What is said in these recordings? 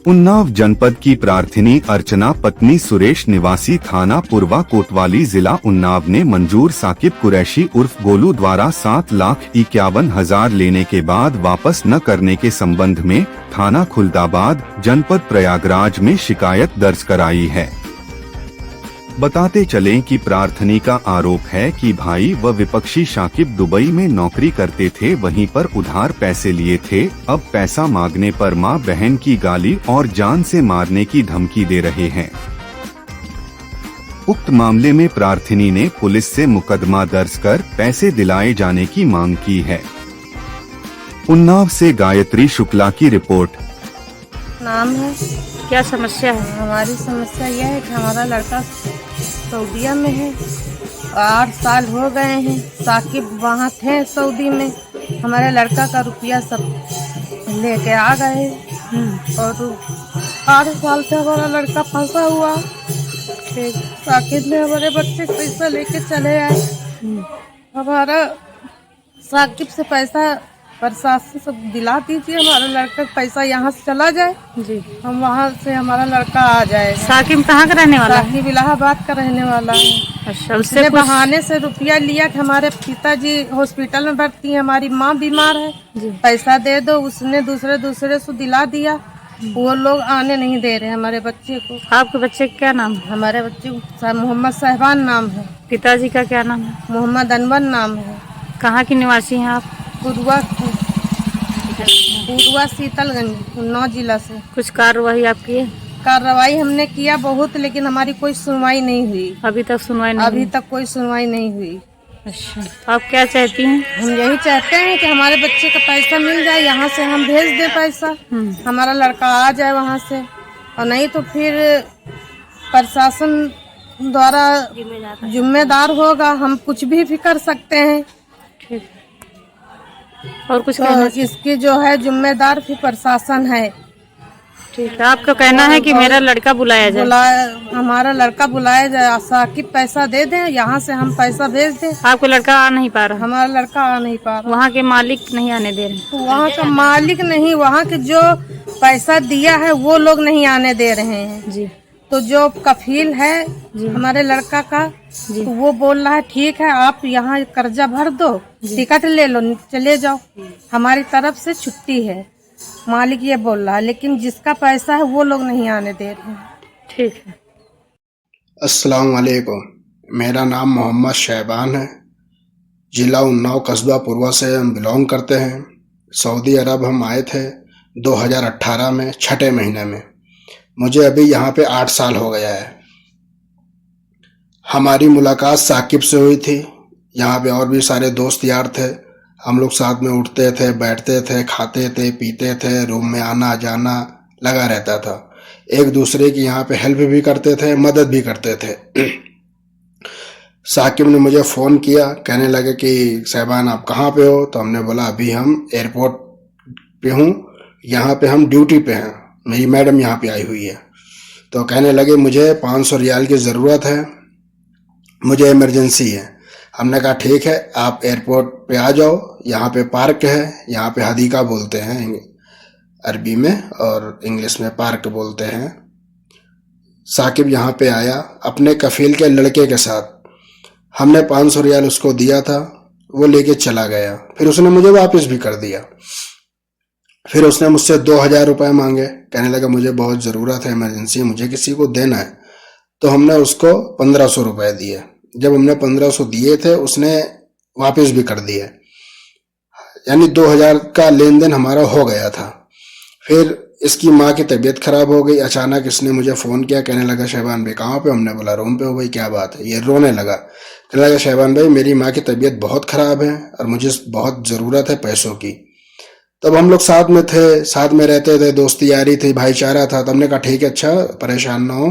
उन्नाव जनपद की प्रार्थिनी अर्चना पत्नी सुरेश निवासी थाना पूर्वा कोतवाली जिला उन्नाव ने मंजूर साकिब कुरैशी उर्फ गोलू द्वारा 7,51,000 लेने के बाद वापस न करने के संबंध में थाना खुलदाबाद जनपद प्रयागराज में शिकायत दर्ज कराई है। बताते चलें कि प्रार्थनी का आरोप है कि भाई व विपक्षी शाकिब दुबई में नौकरी करते थे, वहीं पर उधार पैसे लिए थे। अब पैसा मांगने पर मां बहन की गाली और जान से मारने की धमकी दे रहे हैं। उक्त मामले में प्रार्थनी ने पुलिस से मुकदमा दर्ज कर पैसे दिलाए जाने की मांग की है। उन्नाव से गायत्री शुक्ला की रिपोर्ट। नाम है, क्या समस्या है? हमारी समस्या यह है कि हमारा लड़का सऊदीया में है, 8 साल हो गए हैं। साकिब वहाँ थे सऊदी में, हमारे लड़का का रुपया सब लेके आ गए और 8 साल से हमारा लड़का फंसा हुआ। साकिब ने हमारे बच्चे से पैसा लेके चले आए। हमारा साकिब से पैसा प्रशासन सब दिला दीजिए, हमारा लड़का पैसा यहाँ से चला जाए जी, हम वहाँ से हमारा लड़का आ जाए। साकिब कहाँ का रहने वाला है? साकिब इलाहाबाद का रहने वाला है। अच्छा, उसने बहाने से रुपया लिया कि हमारे पिताजी हॉस्पिटल में भर्ती है, हमारी माँ बीमार है जी, पैसा दे दो। उसने दूसरे से दिला दिया, वो लोग आने नहीं दे रहे हमारे बच्चे को। आपके बच्चे का क्या नाम है? हमारे बच्चे को मोहम्मद साहबान नाम है। पिताजी का क्या नाम है? मोहम्मद अनवर नाम है। कहाँ की निवासी हैं आप? पूर्वा शीतलगंज उन्नाव जिला से। कुछ कार्रवाई आप किए? कार्रवाई हमने किया बहुत, लेकिन हमारी कोई सुनवाई नहीं हुई। अभी तक सुनवाई नहीं? अभी तक कोई सुनवाई नहीं हुई। अच्छा, तो आप क्या चाहती हैं? हम यही चाहते हैं कि हमारे बच्चे का पैसा मिल जाए, यहाँ से हम भेज दें पैसा, हमारा लड़का आ जाए वहाँ से, और नहीं तो फिर प्रशासन द्वारा जिम्मेदार होगा, हम कुछ भी कर सकते हैं। ठीक, और कुछ तो कहना? इसकी जो है जिम्मेदार फिर प्रशासन है। ठीक है, आपका कहना है कि मेरा लड़का बुलाया जाए? हमारा लड़का बुलाया जाए, साकिब पैसा दे दें, यहाँ से हम पैसा भेज दें। आपका लड़का आ नहीं पा रहा? हमारा लड़का आ नहीं पा रहा। वहाँ के मालिक नहीं आने दे रहे? वहाँ का मालिक नहीं, वहाँ के जो पैसा दिया है वो लोग नहीं आने दे रहे हैं जी। तो जो कफील है हमारे लड़का का, तो वो बोल रहा है ठीक है आप यहाँ कर्जा भर दो, टिकट ले लो, चले जाओ, हमारी तरफ से छुट्टी है। मालिक ये बोल रहा है, लेकिन जिसका पैसा है वो लोग नहीं आने दे रहे हैं। ठीक है। अस्सलाम वालेकुम, मेरा नाम मोहम्मद शहबान है। जिला उन्नाव कस्बा पूर्वा से हम बिलोंग करते हैं। सऊदी अरब हम आए थे 2018 में 6ठे महीने में। मुझे अभी यहाँ पे 8 साल हो गया है। हमारी मुलाकात साकिब से हुई थी। यहाँ पे और भी सारे दोस्त यार थे, हम लोग साथ में उठते थे, बैठते थे, खाते थे, पीते थे, रूम में आना जाना लगा रहता था। एक दूसरे की यहाँ पे हेल्प भी करते थे, मदद भी करते थे। साकिब ने मुझे फ़ोन किया, कहने लगे कि साहबान आप कहाँ पे हो? तो हमने बोला अभी हम एयरपोर्ट पे हूँ, यहाँ पे हम ड्यूटी पे हैं, मेरी मैडम यहाँ पे आई हुई है। तो कहने लगे मुझे 500 रियाल की ज़रूरत है, मुझे इमरजेंसी है। हमने कहा ठीक है आप एयरपोर्ट पे आ जाओ, यहाँ पे पार्क है, यहाँ पे हदीका बोलते हैं अरबी में और इंग्लिश में पार्क बोलते हैं। साकिब यहाँ पे आया अपने कफील के लड़के के साथ। हमने 500 रियाल उसको दिया था, वो लेके चला गया। फिर उसने मुझे वापस भी कर दिया। फिर उसने मुझसे 2000 रुपये मांगे, कहने लगा मुझे बहुत ज़रूरत है, इमरजेंसी, मुझे किसी को देना है। तो हमने उसको 1500 रुपये दिए। जब हमने 1500 दिए थे उसने वापस भी कर दिए, यानी 2000 का लेन देन हमारा हो गया था। फिर इसकी माँ की तबीयत खराब हो गई। अचानक इसने मुझे फ़ोन किया, कहने लगा शहबान भाई कहाँ पे? हमने बोला रूम पे हो। भाई क्या बात है? ये रोने लगा, कहने लगा शहबान भाई मेरी माँ की तबीयत बहुत ख़राब है और मुझे बहुत ज़रूरत है पैसों की। तब हम लोग साथ में थे, साथ में रहते थे, दोस्ती यारी थी, भाईचारा था। तब हमने कहा ठीक है अच्छा परेशान ना हो,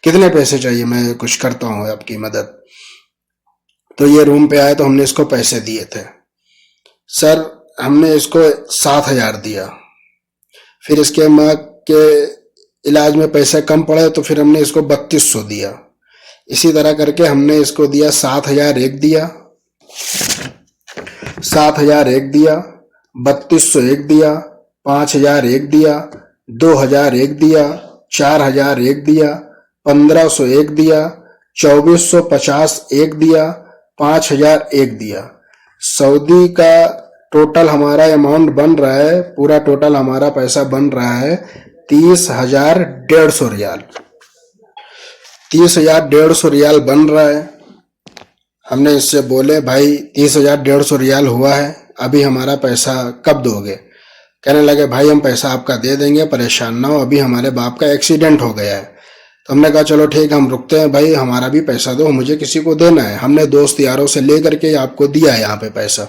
कितने पैसे चाहिए, मैं कुछ करता हूँ आपकी मदद। तो ये रूम पे आया तो हमने इसको पैसे दिए थे। सर हमने इसको 7000 दिया। फिर इसके माँ के इलाज में पैसे कम पड़े तो फिर हमने इसको 3200 दिया। इसी तरह करके हमने इसको दिया 7001 दिया, 7001 दिया, 3201 दिया, 5001 दिया, 2001 दिया, 4001 दिया, 1501 दिया, 2450 एक दिया, 5001 दिया। सऊदी का टोटल हमारा अमाउंट बन रहा है, पूरा टोटल हमारा पैसा बन रहा है 30,150 रियाल। 30,150 रियाल बन रहा है। हमने इससे बोले भाई 30,150 रियाल हुआ है, अभी हमारा पैसा कब दोगे? कहने लगे भाई हम पैसा आपका दे देंगे, परेशान ना हो, अभी हमारे बाप का एक्सीडेंट हो गया है। तो हमने कहा चलो ठीक है, हम रुकते हैं भाई, हमारा भी पैसा दो, मुझे किसी को देना है, हमने दोस्त यारों से ले करके आपको दिया है यहाँ पे पैसा।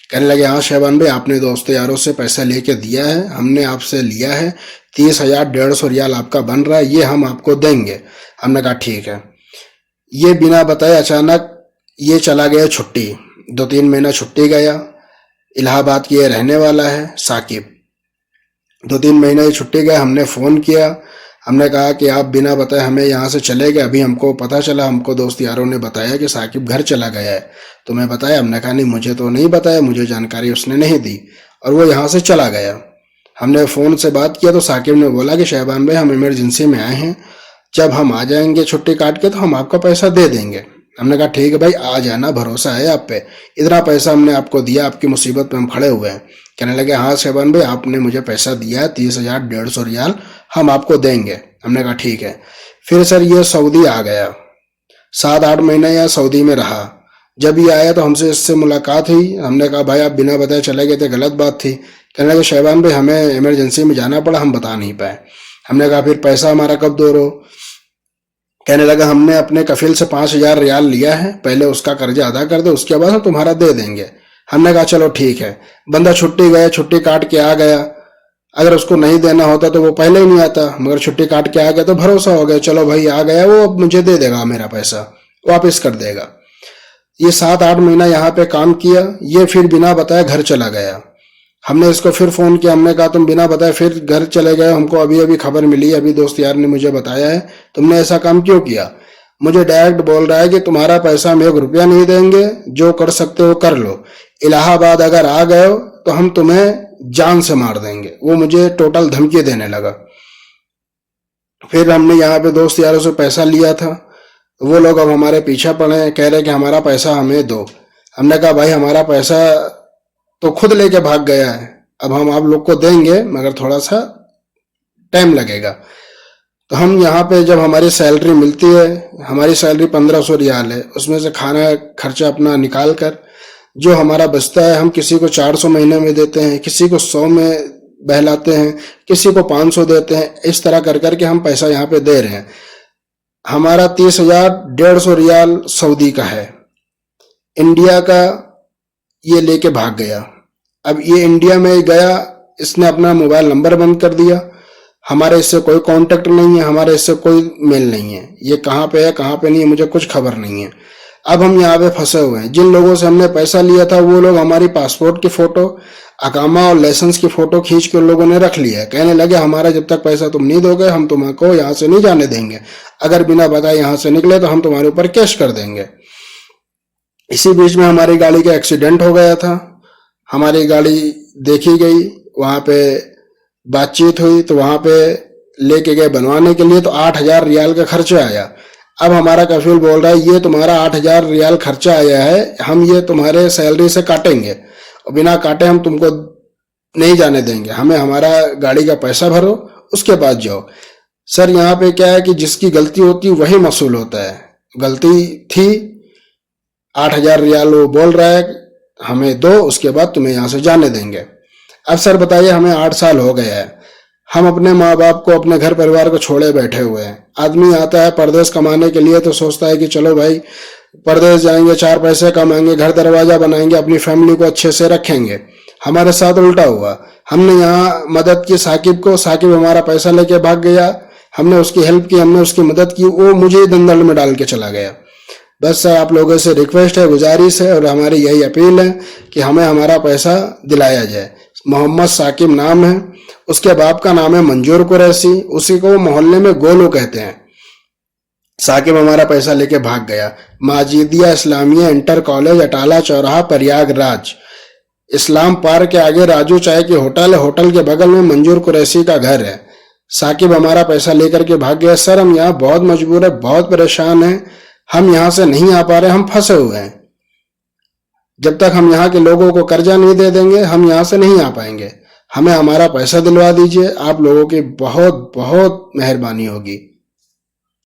कहने लगे हाँ शहबान भाई, आपने दोस्त यारों से पैसा लेके दिया है, हमने आपसे लिया है, 30,150 रियाल आपका बन रहा है, ये हम आपको देंगे। हमने कहा ठीक है। ये बिना बताए अचानक ये चला गया छुट्टी, 2-3 महीना छुट्टी गया। इलाहाबाद की ये रहने वाला है साकिब। 2-3 महीने की छुट्टी गया, हमने फ़ोन किया, हमने कहा कि आप बिना बताए हमें यहाँ से चले गए, अभी हमको पता चला, हमको दोस्त यारों ने बताया कि साकिब घर चला गया है, तुम्हें बताया? हमने कहा नहीं मुझे तो नहीं बताया, मुझे जानकारी उसने नहीं दी और वो यहाँ से चला गया। हमने फ़ोन से बात किया तो साकिब ने बोला कि शहबान भाई हम इमरजेंसी में आए हैं, जब हम आ जाएंगे छुट्टी काट के तो हम आपका पैसा दे देंगे। हमने कहा ठीक है भाई, आ जाना, भरोसा है आप पे, इतना पैसा हमने आपको दिया, आपकी मुसीबत पे हम खड़े हुए हैं। कहने लगे हाँ शहबान भाई, आपने मुझे पैसा दिया है 30,150 रियाल, हम आपको देंगे। हमने कहा ठीक है। फिर सर ये सऊदी आ गया, 7-8 महीने यहाँ सऊदी में रहा। जब ये आया तो हमसे इससे मुलाकात हुई। हमने कहा भाई आप बिना बताए चले गए थे, गलत बात थी। कहने लगे शहबान भाई हमें इमरजेंसी में जाना पड़ा, हम बता नहीं पाए। हमने कहा फिर पैसा हमारा कब दो रहे हो? कहने लगा हमने अपने कफिल से 5,000 रियाल लिया है, पहले उसका कर्जा अदा कर दो, उसके बाद हम तुम्हारा दे देंगे। हमने कहा चलो ठीक है। बंदा छुट्टी गया, छुट्टी काट के आ गया, अगर उसको नहीं देना होता तो वो पहले ही नहीं आता, मगर छुट्टी काट के आ गया तो भरोसा हो गया, चलो भाई आ गया वो, अब मुझे दे देगा, मेरा पैसा वापस कर देगा। ये 7-8 महीना यहाँ पे काम किया, ये फिर बिना बताए घर चला गया। हमने इसको फिर फ़ोन किया, हमने कहा तुम बिना बताए फिर घर चले गए, हमको अभी अभी खबर मिली, अभी दोस्त यार ने मुझे बताया है, तुमने ऐसा काम क्यों किया? मुझे डायरेक्ट बोल रहा है कि तुम्हारा पैसा हम 1 रुपया नहीं देंगे, जो कर सकते हो कर लो, इलाहाबाद अगर आ गए हो तो हम तुम्हें जान से मार देंगे। वो मुझे टोटल धमकी देने लगा। फिर हमने यहाँ पे दोस्त यारों से पैसा लिया था, वो लोग अब हमारे पीछे पड़े, कह रहे कि हमारा पैसा हमें दो। हमने कहा भाई हमारा पैसा तो खुद लेके भाग गया है, अब हम आप लोग को देंगे मगर थोड़ा सा टाइम लगेगा। तो हम यहाँ पे जब हमारी सैलरी मिलती है, हमारी सैलरी 1500 रियाल है, उसमें से खाना खर्चा अपना निकाल कर जो हमारा बचता है, हम किसी को 400 महीने में देते हैं, किसी को 100 में बहलाते हैं, किसी को 500 देते हैं, इस तरह कर करके हम पैसा यहाँ पे दे रहे हैं। हमारा 30,150 रियाल सऊदी का है, इंडिया का ये लेके भाग गया। अब ये इंडिया में गया, इसने अपना मोबाइल नंबर बंद कर दिया, हमारे इससे कोई कांटेक्ट नहीं है, हमारे इससे कोई मेल नहीं है, ये कहाँ पे है कहाँ पे नहीं है मुझे कुछ खबर नहीं है। अब हम यहाँ पे फंसे हुए हैं। जिन लोगों से हमने पैसा लिया था वो लोग हमारी पासपोर्ट की फोटो, अकामा और लाइसेंस की फोटो खींच के उन लोगों ने रख लिया है। कहने लगे हमारा जब तक पैसा तुम नहीं दोगे हम तुमको यहाँ से नहीं जाने देंगे, अगर बिना बताए यहाँ से निकले तो हम तुम्हारे ऊपर केस कर देंगे। इसी बीच में हमारी गाड़ी का एक्सीडेंट हो गया था, हमारी गाड़ी देखी गई, वहाँ पे बातचीत हुई, तो वहाँ पे लेके गए बनवाने के लिए, तो 8,000 रियाल का खर्चा आया। अब हमारा कफील बोल रहा है ये तुम्हारा 8,000 रियाल खर्चा आया है, हम ये तुम्हारे सैलरी से काटेंगे और बिना काटे हम तुमको नहीं जाने देंगे, हमें हमारा गाड़ी का पैसा भरो उसके बाद जाओ। सर यहाँ पे क्या है कि जिसकी गलती होती वही मसूल होता है। गलती थी, 8,000 रियाल वो बोल रहा है हमें दो, उसके बाद तुम्हें यहाँ से जाने देंगे। अब सर बताइए हमें 8 साल हो गया है, हम अपने माँ बाप को अपने घर परिवार को छोड़े बैठे हुए हैं। आदमी आता है परदेश कमाने के लिए तो सोचता है कि चलो भाई परदेश जाएंगे, 4 पैसे कमाएंगे, घर दरवाजा बनाएंगे, अपनी फैमिली को अच्छे से रखेंगे। हमारे साथ उल्टा हुआ, हमने यहाँ मदद की साकिब को, साकिब हमारा पैसा लेके भाग गया, हमने उसकी हेल्प की, हमने उसकी मदद की, वो मुझे दंदल में डाल के चला गया। बस सर आप लोगों से रिक्वेस्ट है, गुजारिश है और हमारी यही अपील है कि हमें हमारा पैसा दिलाया जाए। मोहम्मद साकिब नाम है, उसके बाप का नाम है मंजूर कुरैशी, उसी को मोहल्ले में गोलू कहते हैं। साकिब हमारा पैसा लेके भाग गया। माजिदिया इस्लामिया इंटर कॉलेज, अटाला चौराहा, प्रयागराज, इस्लाम पार्क के आगे राजू चाय की होटल है, होटल के बगल में मंजूर कुरैशी का घर है। साकिब हमारा पैसा लेकर के भाग गया। सर हम यहाँ बहुत मजबूर है, बहुत परेशान हैं, हम यहाँ से नहीं आ पा रहे, हम फंसे हुए हैं। जब तक हम यहाँ के लोगों को कर्जा नहीं दे देंगे हम यहाँ से नहीं आ पाएंगे। हमें हमारा पैसा दिलवा दीजिए, आप लोगों की बहुत बहुत मेहरबानी होगी।